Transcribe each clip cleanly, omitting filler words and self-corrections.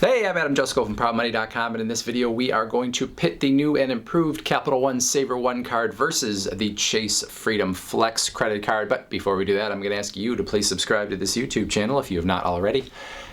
Hey, I'm Jusko from ProudMoney.com, and in this video we are going to pit the new and improved Capital One SavorOne card versus the Chase Freedom Flex credit card. But before we do that, I'm going to ask you to please subscribe to this YouTube channel if you have not already.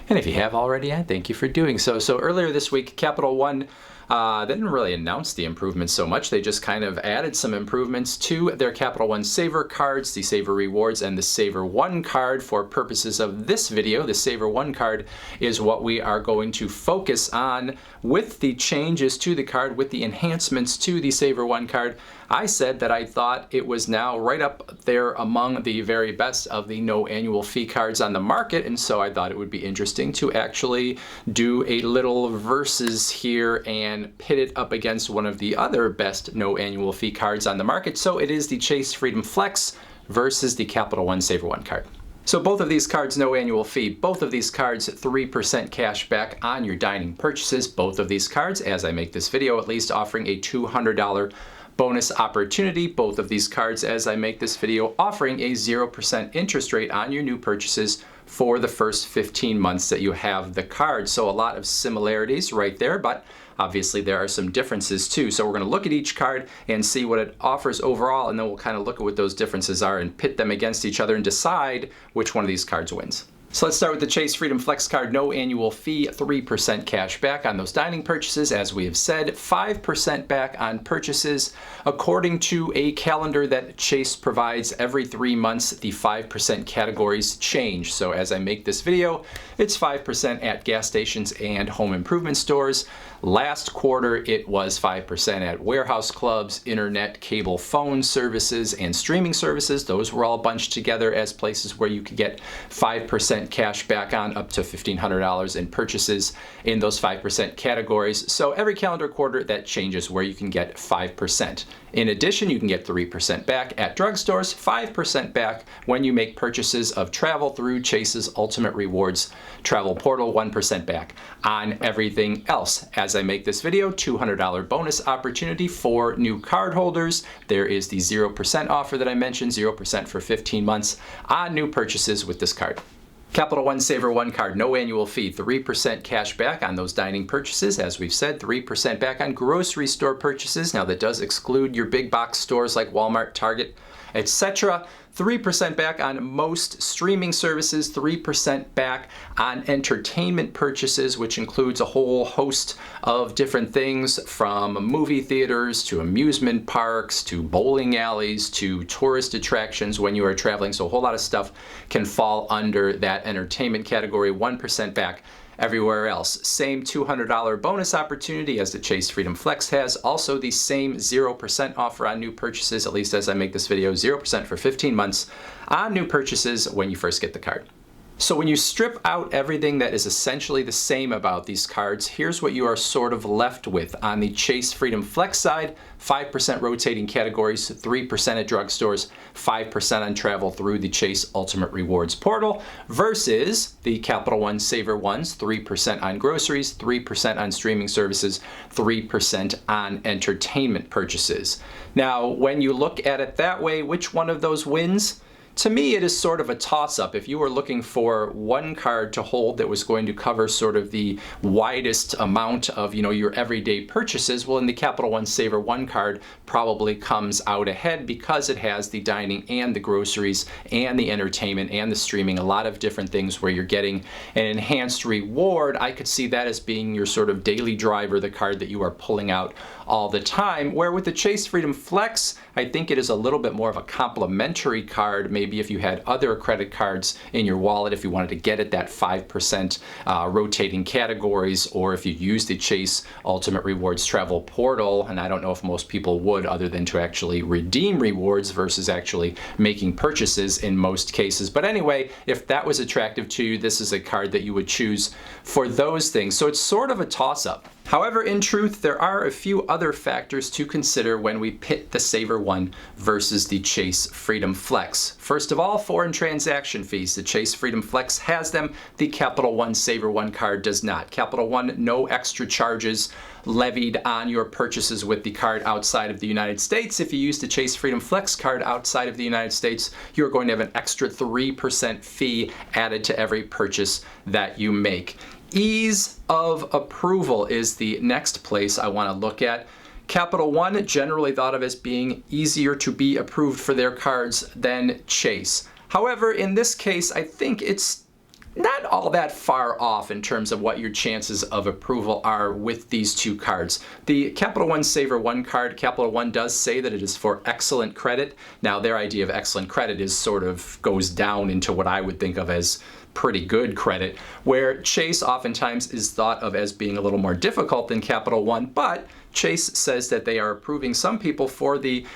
And if you have already, I thank you for doing so. So earlier this week, Capital One they didn't really announce the improvements so much. They just kind of added some improvements to their Capital One Savor cards, the Savor Rewards, and the SavorOne card. For purposes of this video, the SavorOne card is what we are going to focus on with the changes to the card, with the enhancements to the SavorOne card. I said that I thought it was now right up there among the very best of the no annual fee cards on the market, and so I thought it would be interesting to actually do a little versus here and pit it up against one of the other best no annual fee cards on the market. So it is the Chase Freedom Flex versus the Capital One SavorOne card. So both of these cards, no annual fee. Both of these cards, 3% cash back on your dining purchases. Both of these cards, as I make this video at least, offering a $200 bonus opportunity. Both of these cards, as I make this video, offering a 0% interest rate on your new purchases for the first 15 months that you have the card. So a lot of similarities right there, but obviously there are some differences too. So we're going to look at each card and see what it offers overall, and then we'll kind of look at what those differences are and pit them against each other and decide which one of these cards wins. So let's start with the Chase Freedom Flex card, no annual fee, 3% cash back on those dining purchases. As we have said, 5% back on purchases. According to a calendar that Chase provides every 3 months, the 5% categories change. So as I make this video, it's 5% at gas stations and home improvement stores. Last quarter, it was 5% at warehouse clubs, internet, cable phone services, and streaming services. Those were all bunched together as places where you could get 5% cash back on up to $1,500 in purchases in those 5% categories. So every calendar quarter, that changes where you can get 5%. In addition, you can get 3% back at drugstores, 5% back when you make purchases of travel through Chase's Ultimate Rewards travel portal, 1% back on everything else. As I make this video, $200 bonus opportunity for new card holders. There is the 0% offer that I mentioned, 0% for 15 months on new purchases with this card. Capital One SavorOne card, no annual fee, 3% cash back on those dining purchases. As we've said, 3% back on grocery store purchases. Now that does exclude your big box stores like Walmart, Target, etc. 3% back on most streaming services, 3% back on entertainment purchases, which includes a whole host of different things from movie theaters to amusement parks to bowling alleys to tourist attractions when you are traveling. So a whole lot of stuff can fall under that entertainment category, 1% back everywhere else. Same $200 bonus opportunity as the Chase Freedom Flex has. Also the same 0% offer on new purchases, at least as I make this video, 0% for 15 months on new purchases when you first get the card. So when you strip out everything that is essentially the same about these cards, here's what you are sort of left with. On the Chase Freedom Flex side, 5% rotating categories, 3% at drugstores, 5% on travel through the Chase Ultimate Rewards portal, versus the Capital One SavorOnes, 3% on groceries, 3% on streaming services, 3% on entertainment purchases. Now, when you look at it that way, which one of those wins? To me, it is sort of a toss-up. If you were looking for one card to hold that was going to cover sort of the widest amount of, your everyday purchases, well, in the Capital One SavorOne card probably comes out ahead because it has the dining and the groceries and the entertainment and the streaming, a lot of different things where you're getting an enhanced reward. I could see that as being your sort of daily driver, the card that you are pulling out all the time, where with the Chase Freedom Flex, I think it is a little bit more of a complementary card. Maybe if you had other credit cards in your wallet, if you wanted to get at that 5% rotating categories, or if you use the Chase Ultimate Rewards travel portal, and I don't know if most people would other than to actually redeem rewards versus actually making purchases in most cases. But anyway, if that was attractive to you, this is a card that you would choose for those things. So it's sort of a toss-up. However, in truth, there are a few other factors to consider when we pit the SavorOne versus the Chase Freedom Flex. First of all, foreign transaction fees. The Chase Freedom Flex has them. The Capital One SavorOne card does not. Capital One, no extra charges levied on your purchases with the card outside of the United States. If you use the Chase Freedom Flex card outside of the United States, you're going to have an extra 3% fee added to every purchase that you make. Ease of approval is the next place I want to look at. Capital One generally thought of as being easier to be approved for their cards than Chase. However, in this case, I think it's not all that far off in terms of what your chances of approval are with these two cards. The Capital One SavorOne card, Capital One does say that it is for excellent credit. Now, their idea of excellent credit is sort of goes down into what I would think of as pretty good credit, where Chase oftentimes is thought of as being a little more difficult than Capital One, but Chase says that they are approving some people for the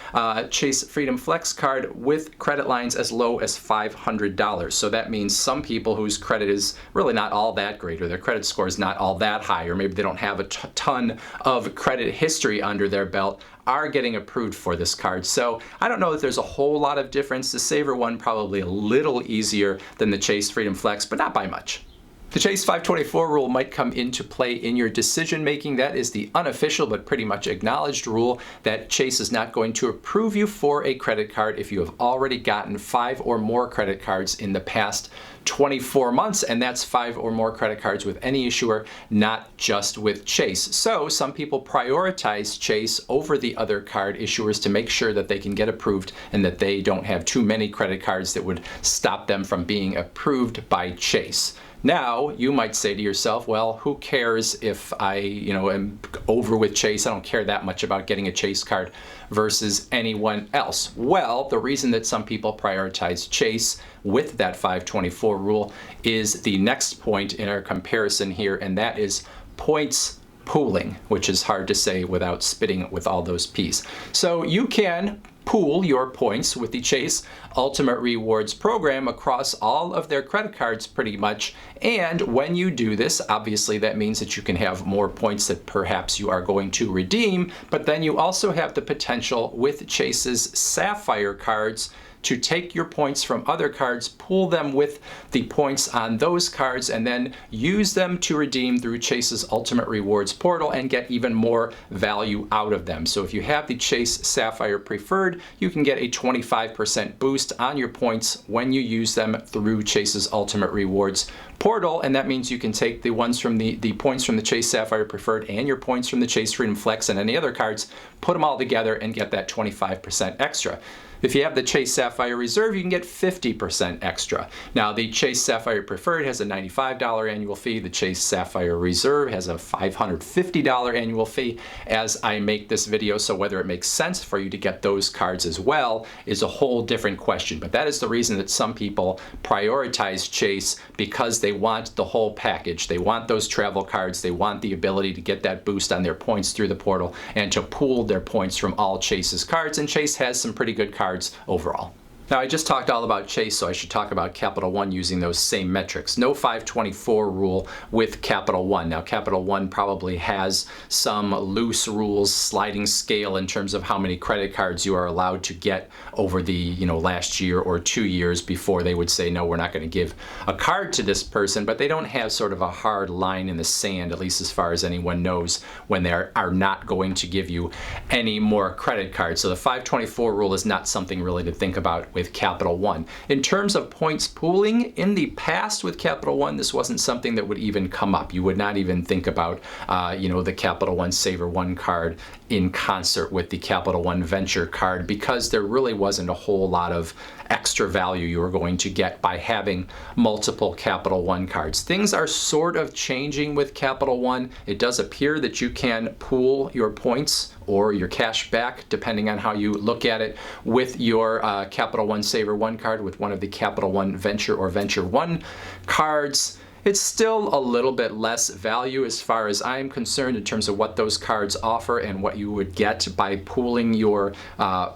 Chase Freedom Flex card with credit lines as low as $500. So that means some people whose credit is really not all that great, or their credit score is not all that high, or maybe they don't have a ton of credit history under their belt, are getting approved for this card. So I don't know that there's a whole lot of difference. The SavorOne probably a little easier than the Chase Freedom Flex, but not by much. The Chase 524 rule might come into play in your decision making. That is the unofficial but pretty much acknowledged rule that Chase is not going to approve you for a credit card if you have already gotten 5 or more credit cards in the past 24 months, and that's 5 or more credit cards with any issuer, not just with Chase. So some people prioritize Chase over the other card issuers to make sure that they can get approved and that they don't have too many credit cards that would stop them from being approved by Chase. Now, you might say to yourself, well, who cares if I, am over with Chase? I don't care that much about getting a Chase card versus anyone else. Well, the reason that some people prioritize Chase with that 524 rule is the next point in our comparison here, and that is points pooling, which is hard to say without spitting with all those P's. So you can pool your points with the Chase Ultimate Rewards program across all of their credit cards pretty much. And when you do this, obviously that means that you can have more points that perhaps you are going to redeem, but then you also have the potential with Chase's Sapphire cards to take your points from other cards, pool them with the points on those cards, and then use them to redeem through Chase's Ultimate Rewards portal and get even more value out of them. So if you have the Chase Sapphire Preferred, you can get a 25% boost on your points when you use them through Chase's Ultimate Rewards portal, and that means you can take the ones from the points from the Chase Sapphire Preferred and your points from the Chase Freedom Flex and any other cards, put them all together and get that 25% extra. If you have the Chase Sapphire Reserve, you can get 50% extra. Now, the Chase Sapphire Preferred has a $95 annual fee. The Chase Sapphire Reserve has a $550 annual fee as I make this video, so whether it makes sense for you to get those cards as well is a whole different question. But that is the reason that some people prioritize Chase, because they want the whole package. They want those travel cards. They want the ability to get that boost on their points through the portal and to pool their points from all Chase's cards. And Chase has some pretty good cards overall. Now, I just talked all about Chase, so I should talk about Capital One using those same metrics. No 524 rule with Capital One. Now, Capital One probably has some loose rules, sliding scale in terms of how many credit cards you are allowed to get over the last year or 2 years before they would say, no, we're not going to give a card to this person, but they don't have sort of a hard line in the sand, at least as far as anyone knows, when they are not going to give you any more credit cards. So the 524 rule is not something really to think about with Capital One. In terms of points pooling, in the past with Capital One, this wasn't something that would even come up. You would not even think about, the Capital One SavorOne card in concert with the Capital One Venture card, because there really wasn't a whole lot of extra value you were going to get by having multiple Capital One cards. Things are sort of changing with Capital One. It does appear that you can pool your points or your cash back, depending on how you look at it, with your Capital One SavorOne card with one of the Capital One Venture or Venture One cards. It's still a little bit less value as far as I'm concerned in terms of what those cards offer and what you would get by pooling your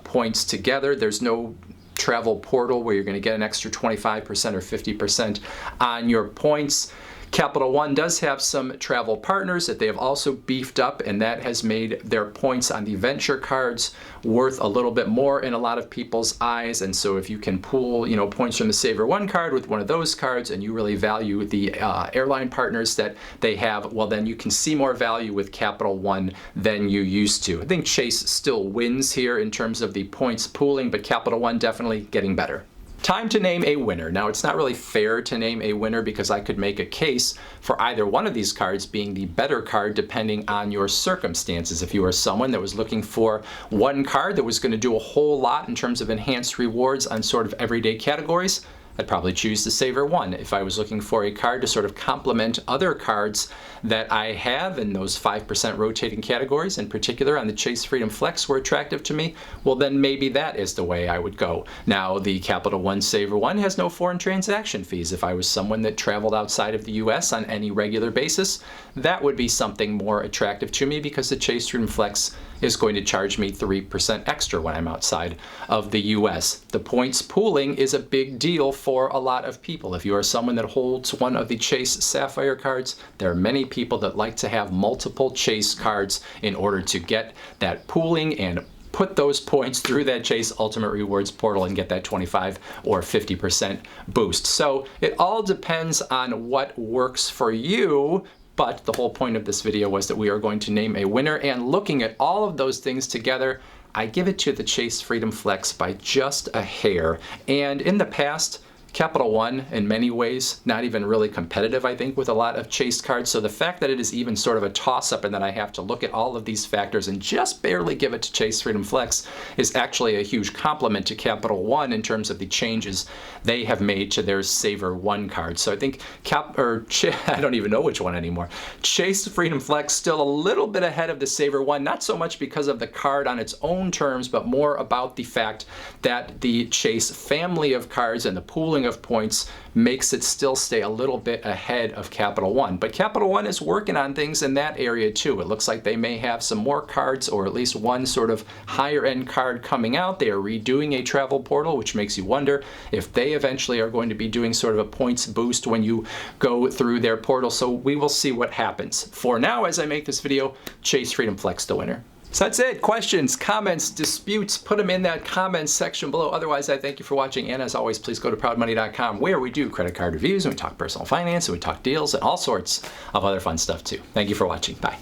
points together. There's no travel portal where you're going to get an extra 25% or 50% on your points. Capital One does have some travel partners that they have also beefed up, and that has made their points on the venture cards worth a little bit more in a lot of people's eyes. And so if you can pool, points from the SavorOne card with one of those cards, and you really value the airline partners that they have, well, then you can see more value with Capital One than you used to. I think Chase still wins here in terms of the points pooling, but Capital One definitely getting better. Time to name a winner. Now, it's not really fair to name a winner because I could make a case for either one of these cards being the better card depending on your circumstances. If you are someone that was looking for one card that was going to do a whole lot in terms of enhanced rewards on sort of everyday categories, I'd probably choose the SavorOne. If I was looking for a card to sort of complement other cards that I have in those 5% rotating categories, in particular on the Chase Freedom Flex were attractive to me, well then maybe that is the way I would go. Now the Capital One SavorOne has no foreign transaction fees. If I was someone that traveled outside of the US on any regular basis, that would be something more attractive to me because the Chase Freedom Flex is going to charge me 3% extra when I'm outside of the US. The points pooling is a big deal for a lot of people. If you are someone that holds one of the Chase Sapphire cards, there are many people that like to have multiple Chase cards in order to get that pooling and put those points through that Chase Ultimate Rewards portal and get that 25 or 50% boost. So it all depends on what works for you. But the whole point of this video was that we are going to name a winner, and looking at all of those things together, I give it to the Chase Freedom Flex by just a hair. And in the past, Capital One, in many ways, not even really competitive, I think, with a lot of Chase cards. So the fact that it is even sort of a toss-up and that I have to look at all of these factors and just barely give it to Chase Freedom Flex is actually a huge compliment to Capital One in terms of the changes they have made to their SavorOne card. So I think I don't even know which one anymore. Chase Freedom Flex still a little bit ahead of the SavorOne, not so much because of the card on its own terms, but more about the fact that the Chase family of cards and the pooling of points makes it still stay a little bit ahead of Capital One. But Capital One is working on things in that area too. It looks like they may have some more cards, or at least one sort of higher end card coming out. They are redoing a travel portal, which makes you wonder if they eventually are going to be doing sort of a points boost when you go through their portal. So we will see what happens. For now, as I make this video, Chase Freedom Flex the winner. So that's it. Questions, comments, disputes, put them in that comments section below. Otherwise, I thank you for watching. And as always, please go to proudmoney.com where we do credit card reviews and we talk personal finance and we talk deals and all sorts of other fun stuff too. Thank you for watching. Bye.